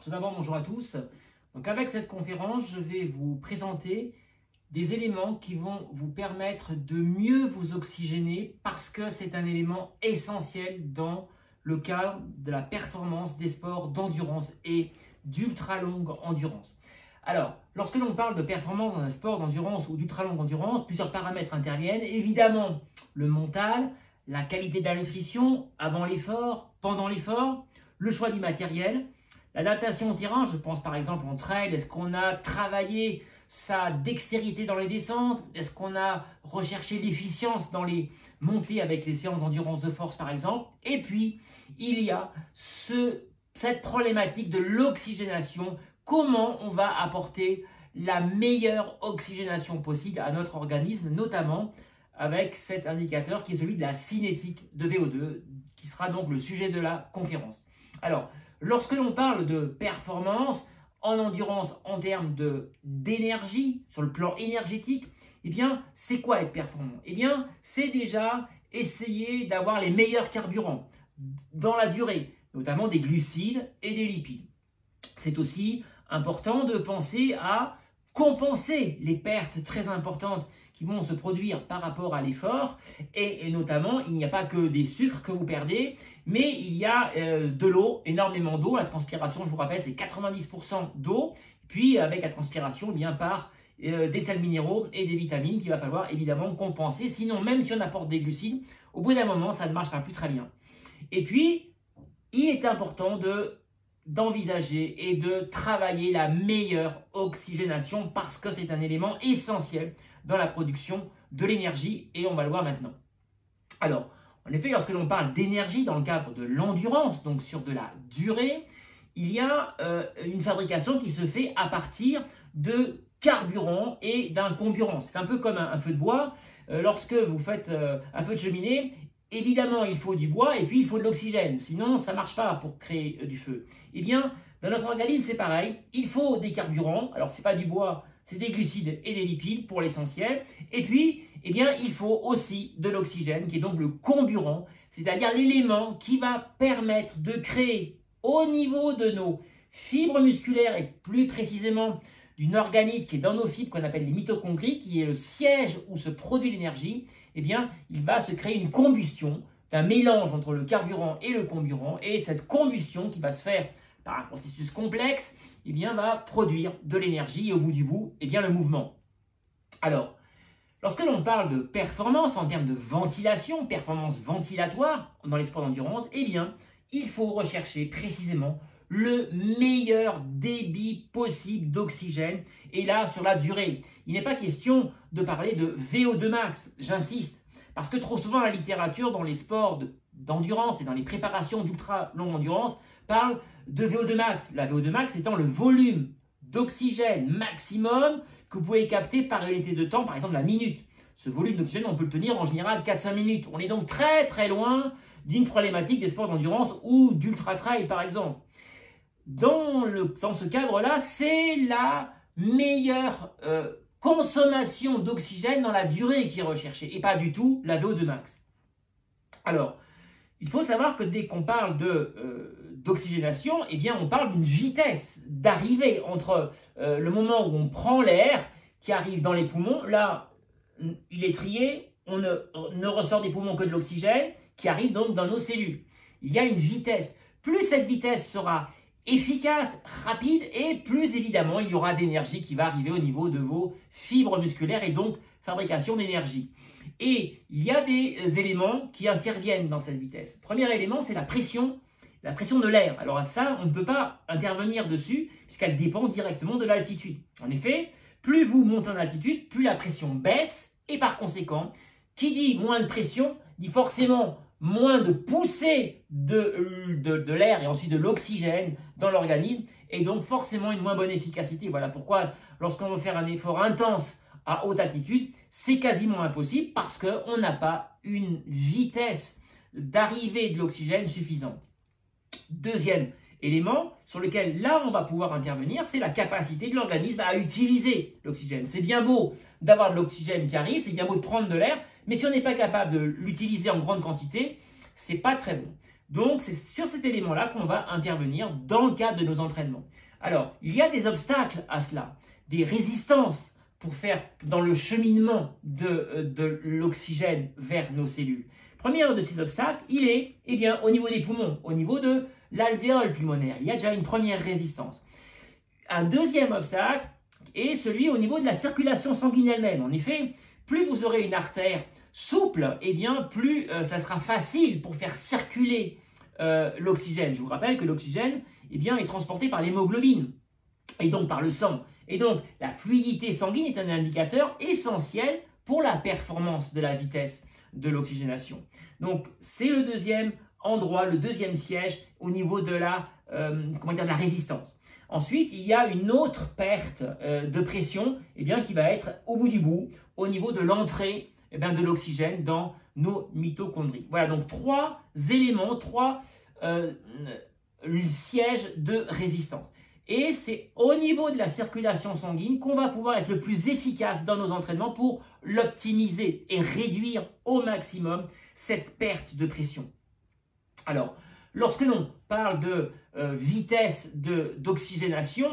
Alors, tout d'abord, bonjour à tous. Donc, avec cette conférence, je vais vous présenter des éléments qui vont vous permettre de mieux vous oxygéner parce que c'est un élément essentiel dans le cadre de la performance des sports d'endurance et d'ultra longue endurance. Alors, lorsque l'on parle de performance dans un sport d'endurance ou d'ultra longue endurance, plusieurs paramètres interviennent. Évidemment, le mental, la qualité de la nutrition avant l'effort, pendant l'effort, le choix du matériel, l'adaptation au terrain. Je pense par exemple en trail. Est-ce qu'on a travaillé sa dextérité dans les descentes? Est-ce qu'on a recherché l'efficience dans les montées avec les séances d'endurance de force par exemple? Et puis, il y a cette problématique de l'oxygénation. Comment on va apporter la meilleure oxygénation possible à notre organisme, notamment avec cet indicateur qui est celui de la cinétique de VO2, qui sera donc le sujet de la conférence. Alors, lorsque l'on parle de performance en endurance en termes d'énergie, sur le plan énergétique, eh bien, c'est quoi être performant? Eh bien, c'est déjà essayer d'avoir les meilleurs carburants dans la durée, notamment des glucides et des lipides. C'est aussi important de penser à compenser les pertes très importantes qui vont se produire par rapport à l'effort et notamment il n'y a pas que des sucres que vous perdez, mais il y a de l'eau, énormément d'eau. La transpiration, je vous rappelle, c'est 90% d'eau, puis avec la transpiration, eh bien par des sels minéraux et des vitamines qu'il va falloir évidemment compenser, sinon même si on apporte des glucides, au bout d'un moment ça ne marchera plus très bien. Et puis il est important d'envisager et de travailler la meilleure oxygénation parce que c'est un élément essentiel dans la production de l'énergie et on va le voir maintenant. Alors, en effet, lorsque l'on parle d'énergie dans le cadre de l'endurance, donc sur de la durée, il y a une fabrication qui se fait à partir de carburant et d'un comburant. C'est un peu comme un feu de bois. Lorsque vous faites un feu de cheminée, évidemment, il faut du bois et puis il faut de l'oxygène. Sinon, ça ne marche pas pour créer du feu. Eh bien, dans notre organisme, c'est pareil. Il faut des carburants. Alors, ce n'est pas du bois, c'est des glucides et des lipides pour l'essentiel. Et puis, eh bien, il faut aussi de l'oxygène, qui est donc le comburant, c'est-à-dire l'élément qui va permettre de créer au niveau de nos fibres musculaires et plus précisément d'une organite qui est dans nos fibres qu'on appelle les mitochondries, qui est le siège où se produit l'énergie. Eh bien, il va se créer une combustion d'un mélange entre le carburant et le comburant. Et cette combustion qui va se faire par un processus complexe, eh bien, va produire de l'énergie et au bout du bout, eh bien, le mouvement. Alors, lorsque l'on parle de performance en termes de ventilation, performance ventilatoire dans les sports d'endurance, eh bien, il faut rechercher précisément le meilleur débit possible d'oxygène et là sur la durée. Il n'est pas question de parler de VO2 max, j'insiste, parce que trop souvent la littérature dans les sports d'endurance et dans les préparations d'ultra longue endurance parle de VO2 max. La VO2 max étant le volume d'oxygène maximum que vous pouvez capter par unité de temps, par exemple la minute. Ce volume d'oxygène, on peut le tenir en général 4-5 minutes. On est donc très très loin d'une problématique des sports d'endurance ou d'ultra trail par exemple. Dans ce cadre-là, c'est la meilleure consommation d'oxygène dans la durée qui est recherchée et pas du tout la VO2 max. Alors, il faut savoir que dès qu'on parle d'oxygénation, eh bien, on parle d'une vitesse d'arrivée entre le moment où on prend l'air qui arrive dans les poumons. Là, il est trié, on ne ressort des poumons que de l'oxygène qui arrive donc dans nos cellules. Il y a une vitesse. Plus cette vitesse sera efficace, rapide et plus évidemment il y aura d'énergie qui va arriver au niveau de vos fibres musculaires et donc fabrication d'énergie. Et il y a des éléments qui interviennent dans cette vitesse. Premier élément, c'est la pression de l'air. Alors ça, on ne peut pas intervenir dessus puisqu'elle dépend directement de l'altitude. En effet, plus vous montez en altitude, plus la pression baisse et par conséquent, qui dit moins de pression, dit forcément moins de poussée de l'air et ensuite de l'oxygène dans l'organisme et donc forcément une moins bonne efficacité. Voilà pourquoi lorsqu'on veut faire un effort intense à haute altitude, c'est quasiment impossible parce qu'on n'a pas une vitesse d'arrivée de l'oxygène suffisante. Deuxième élément sur lequel là on va pouvoir intervenir, c'est la capacité de l'organisme à utiliser l'oxygène. C'est bien beau d'avoir de l'oxygène qui arrive, c'est bien beau de prendre de l'air, mais si on n'est pas capable de l'utiliser en grande quantité, c'est pas très bon. Donc, c'est sur cet élément-là qu'on va intervenir dans le cadre de nos entraînements. Alors, il y a des obstacles à cela, des résistances pour faire dans le cheminement de l'oxygène vers nos cellules. Premier de ces obstacles, il est au niveau des poumons, au niveau de l'alvéole pulmonaire. Il y a déjà une première résistance. Un deuxième obstacle est celui au niveau de la circulation sanguine elle-même. En effet, plus vous aurez une artère souple, plus ça sera facile pour faire circuler l'oxygène. Je vous rappelle que l'oxygène est transporté par l'hémoglobine et donc par le sang. Et donc, la fluidité sanguine est un indicateur essentiel pour la performance de la vitesse de l'oxygénation. Donc, c'est le deuxième endroit, le deuxième siège au niveau de la résistance. Ensuite, il y a une autre perte de pression qui va être au bout du bout, au niveau de l'entrée de l'oxygène dans nos mitochondries. Voilà, donc trois éléments, trois sièges de résistance. Et c'est au niveau de la circulation sanguine qu'on va pouvoir être le plus efficace dans nos entraînements pour l'optimiser et réduire au maximum cette perte de pression. Alors, lorsque l'on parle de vitesse d'oxygénation,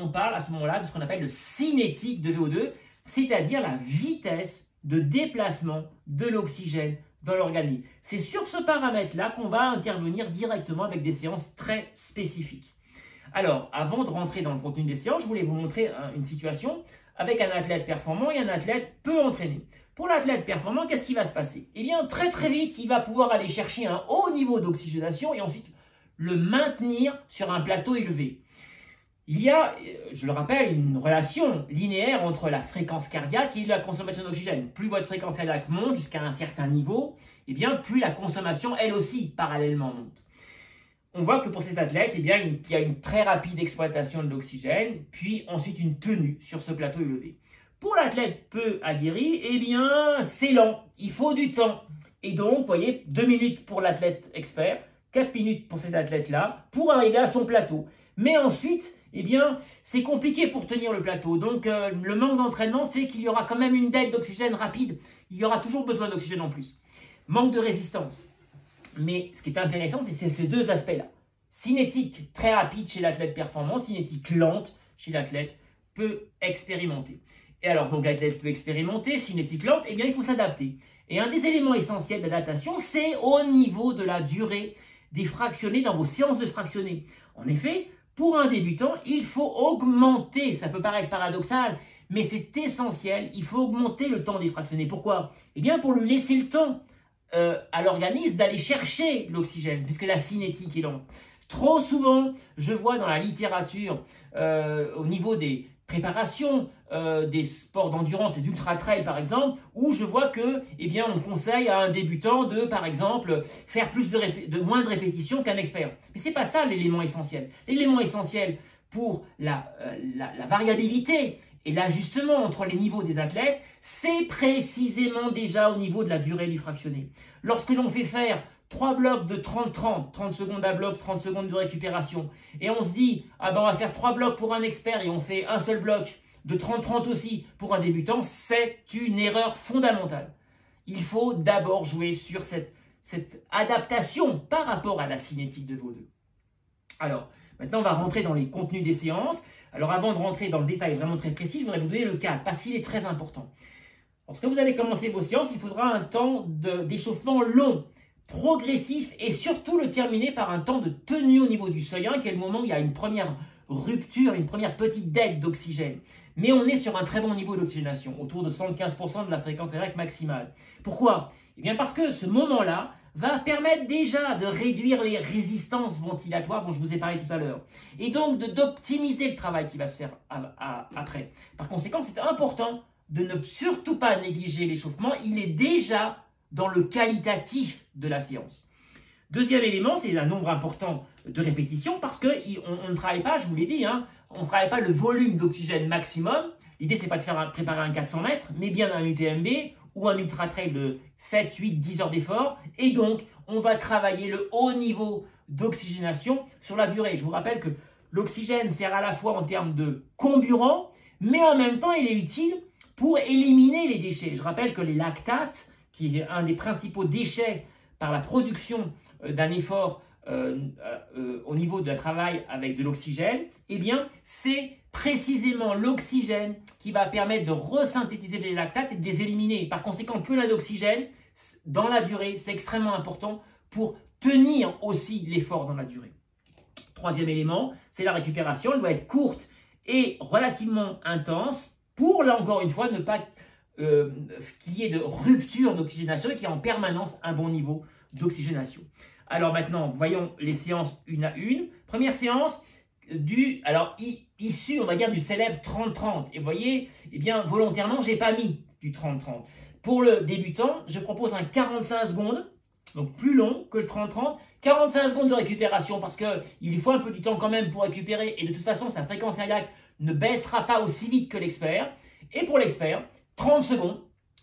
on parle à ce moment-là de ce qu'on appelle le cinétique de VO2, c'est-à-dire la vitesse de déplacement de l'oxygène dans l'organisme. C'est sur ce paramètre-là qu'on va intervenir directement avec des séances très spécifiques. Alors, avant de rentrer dans le contenu des séances, je voulais vous montrer une situation avec un athlète performant et un athlète peu entraîné. Pour l'athlète performant, qu'est-ce qui va se passer? Très très vite, il va pouvoir aller chercher un haut niveau d'oxygénation et ensuite le maintenir sur un plateau élevé. Il y a, je le rappelle, une relation linéaire entre la fréquence cardiaque et la consommation d'oxygène. Plus votre fréquence cardiaque monte jusqu'à un certain niveau, plus la consommation, elle aussi, parallèlement monte. On voit que pour cet athlète, il y a une très rapide exploitation de l'oxygène, puis ensuite une tenue sur ce plateau élevé. Pour l'athlète peu aguerri, c'est lent, il faut du temps. Et donc, vous voyez, 2 minutes pour l'athlète expert, 4 minutes pour cet athlète-là, pour arriver à son plateau. Mais ensuite, c'est compliqué pour tenir le plateau. Donc, le manque d'entraînement fait qu'il y aura quand même une dette d'oxygène rapide. Il y aura toujours besoin d'oxygène en plus. Manque de résistance. Mais ce qui est intéressant, c'est ces deux aspects-là. Cinétique très rapide chez l'athlète performant, cinétique lente chez l'athlète peu expérimenté. Et alors, donc l'athlète peu expérimenté, cinétique lente, il faut s'adapter. Et un des éléments essentiels de l'adaptation, c'est au niveau de la durée des fractionnés dans vos séances de fractionnés. En effet, pour un débutant, il faut augmenter, ça peut paraître paradoxal, mais c'est essentiel, il faut augmenter le temps des fractionnés. Pourquoi? Pour lui laisser le temps à l'organisme d'aller chercher l'oxygène, puisque la cinétique est lente. Trop souvent, je vois dans la littérature, au niveau des préparations, des sports d'endurance et d'ultra-trail par exemple, où je vois que, on conseille à un débutant de, par exemple, faire moins de répétitions qu'un expert. Mais c'est pas ça l'élément essentiel. L'élément essentiel pour la variabilité et l'ajustement entre les niveaux des athlètes, c'est précisément déjà au niveau de la durée du fractionné. Lorsque l'on fait faire 3 blocs de 30-30, 30 secondes à bloc, 30 secondes de récupération, et on se dit, on va faire 3 blocs pour un expert et on fait un seul bloc de 30-30 aussi pour un débutant, c'est une erreur fondamentale. Il faut d'abord jouer sur cette adaptation par rapport à la cinétique de VO2. Alors, maintenant, on va rentrer dans les contenus des séances. Alors, avant de rentrer dans le détail vraiment très précis, je voudrais vous donner le cadre, parce qu'il est très important. Lorsque vous allez commencer vos séances, il faudra un temps d'échauffement long, progressif, et surtout le terminer par un temps de tenue au niveau du seuil 1, qui est le moment où il y a une première rupture, une première petite dette d'oxygène. Mais on est sur un très bon niveau d'oxygénation, autour de 75% de la fréquence cardiaque maximale. Pourquoi? Parce que ce moment-là va permettre déjà de réduire les résistances ventilatoires dont je vous ai parlé tout à l'heure. Et donc d'optimiser le travail qui va se faire après. Par conséquent, c'est important de ne surtout pas négliger l'échauffement. Il est déjà dans le qualitatif de la séance. Deuxième élément, c'est un nombre important de répétitions parce qu'on ne travaille pas, je vous l'ai dit, on ne travaille pas le volume d'oxygène maximum. L'idée, c'est pas de préparer un 400 mètres, mais bien un UTMB ou un ultra trail de 7, 8, 10 heures d'effort. Et donc, on va travailler le haut niveau d'oxygénation sur la durée. Je vous rappelle que l'oxygène sert à la fois en termes de comburant, mais en même temps, il est utile pour éliminer les déchets. Je rappelle que les lactates, qui est un des principaux déchets par la production d'un effort au niveau de travail avec de l'oxygène, eh bien, c'est précisément l'oxygène qui va permettre de resynthétiser les lactates et de les éliminer. Par conséquent, plus on a d'oxygène dans la durée, c'est extrêmement important pour tenir aussi l'effort dans la durée. Troisième élément, c'est la récupération. Elle doit être courte et relativement intense pour, là encore une fois, ne pas qu'il y ait de rupture d'oxygénation et qu'il y ait en permanence un bon niveau d'oxygénation. Alors maintenant, voyons les séances une à une. Première séance, issue, on va dire, du célèbre 30-30. Et vous voyez, eh bien, volontairement, je n'ai pas mis du 30-30. Pour le débutant, je propose un 45 secondes, donc plus long que le 30-30. 45 secondes de récupération parce qu'il lui faut un peu du temps quand même pour récupérer. Et de toute façon, sa fréquence cardiaque ne baissera pas aussi vite que l'expert. Et pour l'expert, 30 secondes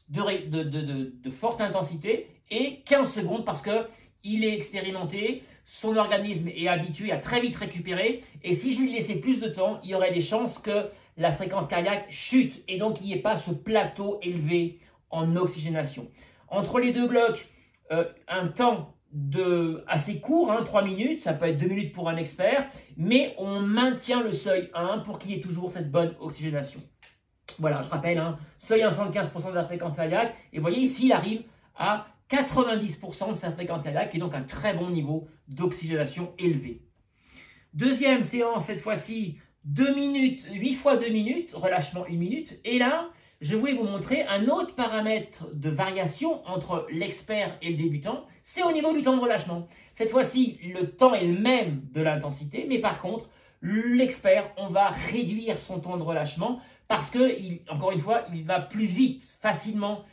de forte intensité et 15 secondes parce qu'il est expérimenté, son organisme est habitué à très vite récupérer. Et si je lui laissais plus de temps, il y aurait des chances que la fréquence cardiaque chute et donc il n'y ait pas ce plateau élevé en oxygénation. Entre les deux blocs, un temps assez court, 3 minutes, ça peut être 2 minutes pour un expert, mais on maintient le seuil 1 pour qu'il y ait toujours cette bonne oxygénation. Voilà, je rappelle, seuil 75% de la fréquence cardiaque, et vous voyez ici, il arrive à 90% de sa fréquence cardiaque, et donc un très bon niveau d'oxygénation élevé. Deuxième séance, cette fois-ci, 2 minutes, 8 fois 2 minutes, relâchement 1 minute, et là, je voulais vous montrer un autre paramètre de variation entre l'expert et le débutant, c'est au niveau du temps de relâchement. Cette fois-ci, le temps est le même de l'intensité, mais par contre, l'expert, on va réduire son temps de relâchement parce que, encore une fois, il va plus vite, facilement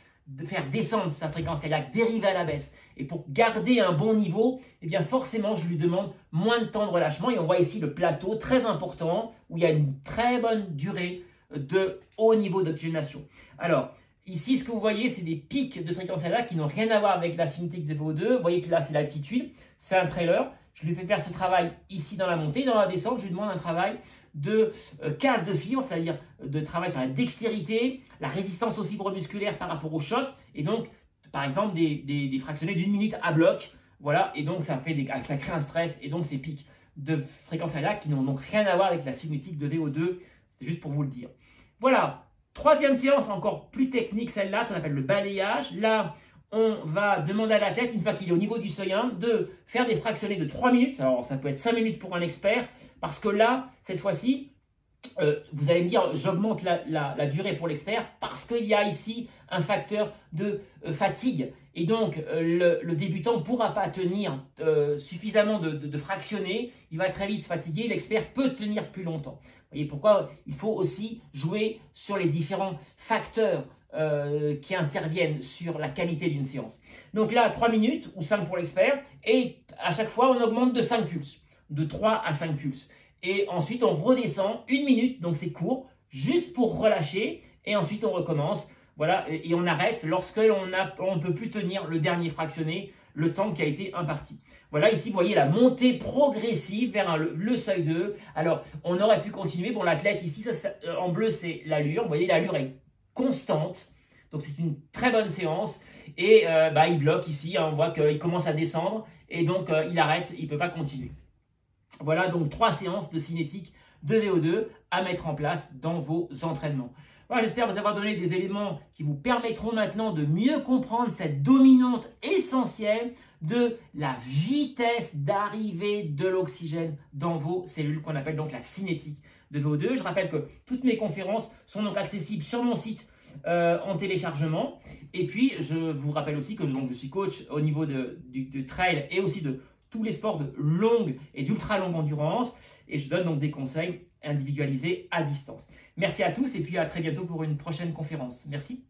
faire descendre sa fréquence cardiaque, dériver à la baisse. Et pour garder un bon niveau, eh bien forcément, je lui demande moins de temps de relâchement. Et on voit ici le plateau très important où il y a une très bonne durée de haut niveau d'oxygénation. Alors, ici, ce que vous voyez, c'est des pics de fréquence cardiaque qui n'ont rien à voir avec la cinétique de VO2. Vous voyez que là, c'est l'altitude, c'est un trailer. Je lui fais faire ce travail ici dans la montée. Dans la descente, je lui demande un travail de casse de fibres, c'est-à-dire de travail sur la dextérité, la résistance aux fibres musculaires par rapport au choc. Et donc, par exemple, des fractionnés d'1 minute à bloc. Voilà, et donc ça crée un stress. Et donc, ces pics de fréquence cardiaque qui n'ont donc rien à voir avec la cinétique de VO2. C'est juste pour vous le dire. Voilà, troisième séance encore plus technique, celle-là, ce qu'on appelle le balayage. Là, on va demander à l'athlète, une fois qu'il est au niveau du seuil 1, de faire des fractionnés de 3 minutes. Alors, ça peut être 5 minutes pour un expert, parce que là, cette fois-ci, vous allez me dire, j'augmente la durée pour l'expert, parce qu'il y a ici un facteur de fatigue. Et donc, le débutant ne pourra pas tenir suffisamment de fractionnés. Il va très vite se fatiguer. L'expert peut tenir plus longtemps. Vous voyez pourquoi il faut aussi jouer sur les différents facteurs qui interviennent sur la qualité d'une séance. Donc là, 3 minutes ou 5 pour l'expert. Et à chaque fois, on augmente de 5 pulses. De 3 à 5 pulses. Et ensuite, on redescend 1 minute. Donc c'est court, juste pour relâcher. Et ensuite, on recommence. Voilà, et on arrête lorsque on ne peut plus tenir le dernier fractionné, le temps qui a été imparti. Voilà, ici, vous voyez la montée progressive vers le seuil 2. Alors, on aurait pu continuer. Bon, l'athlète ici, en bleu, c'est l'allure. Vous voyez, l'allure est constante. Donc, c'est une très bonne séance. Et il bloque ici. On voit qu'il commence à descendre. Et donc, il arrête. Il ne peut pas continuer. Voilà, donc 3 séances de cinétique de VO2 à mettre en place dans vos entraînements. Voilà, j'espère vous avoir donné des éléments qui vous permettront maintenant de mieux comprendre cette dominante essentielle de la vitesse d'arrivée de l'oxygène dans vos cellules qu'on appelle donc la cinétique de VO2. Je rappelle que toutes mes conférences sont donc accessibles sur mon site en téléchargement. Et puis, je vous rappelle aussi que je suis coach au niveau du trail et aussi de tous les sports de longue et d'ultra longue endurance. Et je donne donc des conseils individualisés à distance. Merci à tous et puis à très bientôt pour une prochaine conférence. Merci.